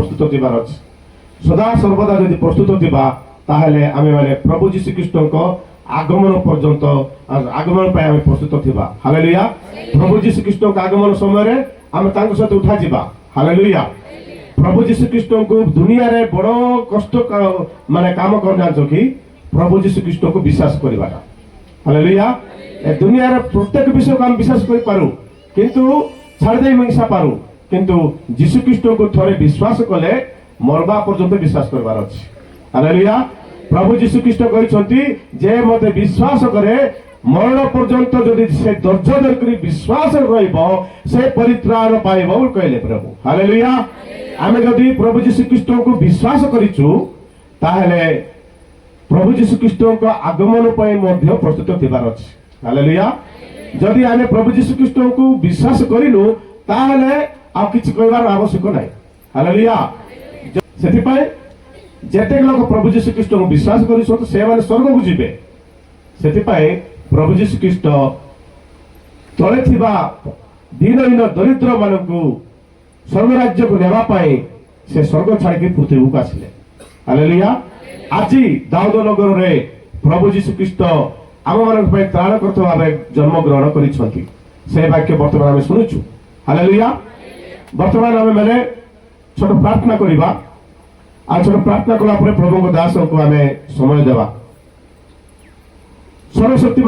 ପ୍ରସ୍ତୁତ ଥିବାର ଅଛି। ସଦା ସର୍ବଦା ଯଦି ପ୍ରସ୍ତୁତ ଥିବା ତାହେଲେ ଆମେମାନେ ପ୍ରଭୁ ଯୀଶୁଖ୍ରୀଷ୍ଟଙ୍କ ଆଗମନ ପର୍ଯ୍ୟନ୍ତ ଆଗମନ ପାଇଁ ଆମେ ପ୍ରସ୍ତୁତ ଥିବା। ହାଲେଲୁୟା। ପ୍ରଭୁ ଯୀଶୁଖ୍ରୀଷ୍ଟଙ୍କ ଆଗମନ ସମୟରେ ଆମେ ତାଙ୍କ ସହିତ ଉଠାଯିବା। ହାଲେଲୁୟା। ପ୍ରଭୁ ଯୀଶୁଖ୍ରୀଷ୍ଟଙ୍କୁ ଦୁନିଆରେ ବଡ଼ କଷ୍ଟ ମାନେ କାମ କ'ଣ ଜାଣିଛ କି? ପ୍ରଭୁ ଯୀଶୁଖ୍ରୀଷ୍ଟଙ୍କୁ ବିଶ୍ୱାସ କରିବାଟା। ହାଲେଲୁୟା। ଏ ଦୁନିଆର ପ୍ରତ୍ୟେକ ବିଷୟକୁ ଆମେ ବିଶ୍ୱାସ କରିପାରୁ କିନ୍ତୁ ଛାଡ଼ିଦେଇ ମିଶା ପାରୁ, କିନ୍ତୁ ଯୀଶୁଖ୍ରୀଷ୍ଟଙ୍କୁ ଥରେ ବିଶ୍ୱାସ କଲେ ମରବା ପର୍ଯ୍ୟନ୍ତ ବିଶ୍ୱାସ କରିବାର ଅଛି। ହାଲେଲୁୟା। ପ୍ରଭୁ ଯୀଶୁଖ୍ରୀଷ୍ଟ କହିଛନ୍ତି ଯେ ମୋତେ ବିଶ୍ୱାସ କରେ ମରଣ ପର୍ଯ୍ୟନ୍ତ ଯଦି ସେ ଧୈର୍ଯ୍ୟ ଧରିକରି ବିଶ୍ୱାସ ରହିବ ସେ ପରିତ୍ରାଣ ପାଇବ ବୋଲି କହିଲେ ପ୍ରଭୁ। ହାଲେଲୁୟା। ଆମେ ଯଦି ପ୍ରଭୁ ଯୀଶୁଖ୍ରୀଷ୍ଟଙ୍କୁ ବିଶ୍ୱାସ କରିଛୁ ତାହେଲେ ପ୍ରଭୁ ଯୀଶୁଖ୍ରୀଷ୍ଟଙ୍କ ଆଗମନ ପାଇଁ ମଧ୍ୟ ପ୍ରସ୍ତୁତ ଥିବାର ଅଛି। ହାଲେଲୁୟା। ଯଦି ଆମେ ପ୍ରଭୁ ଯୀଶୁଖ୍ରୀଷ୍ଟଙ୍କୁ ବିଶ୍ୱାସ କରିନୁ ତାହେଲେ ଆଉ କିଛି କହିବାର ଆବଶ୍ୟକ ନାହିଁ। ହାଲେଲୁୟା। ସେଥିପାଇଁ ଯେତେ ଲୋକ ପ୍ରଭୁ ଯୀଶୁଖ୍ରୀଷ୍ଟଙ୍କୁ ବିଶ୍ୱାସ କରିଛନ୍ତି ସେମାନେ ସ୍ୱର୍ଗକୁ ଯିବେ। ସେଥିପାଇଁ ପ୍ରଭୁ ଯୀଶୁଖ୍ରୀଷ୍ଟ ତଳେ ଥିବା ଦିନହୀନ ଦରିଦ୍ର ମାନଙ୍କୁ ସ୍ୱର୍ଗ ରାଜ୍ୟକୁ ନେବା ପାଇଁ ସେ ସ୍ୱର୍ଗ ଛାଡ଼ିକି ପୃଥିବୀକୁ ଆସିଲେ। ହାଲେଲୁୟା। ଆଜି ଦାଉଦ ନଗରରେ ପ୍ରଭୁ ଯୀଶୁଖ୍ରୀଷ୍ଟ ଆମମାନଙ୍କ ପାଇଁ ତ୍ରାଣକର୍ତ୍ତା ଭାବେ ଜନ୍ମଗ୍ରହଣ କରିଛନ୍ତି। ସେ ବାକ୍ୟ ବର୍ତ୍ତମାନ ଆମେ ଶୁଣୁଛୁ। ହାଲେଲୁୟା। ବର୍ତ୍ତମାନ ଆମେ ମାନେ ଛୋଟ ପ୍ରାର୍ଥନା କରିବା। ଆଉ ଛୋଟ ପ୍ରାର୍ଥନା କଲା ପରେ ପ୍ରଭୁଙ୍କ ଦାସଙ୍କୁ ଆମେ ସମୟ ଦେବା। ସର୍ବଶକ୍ତି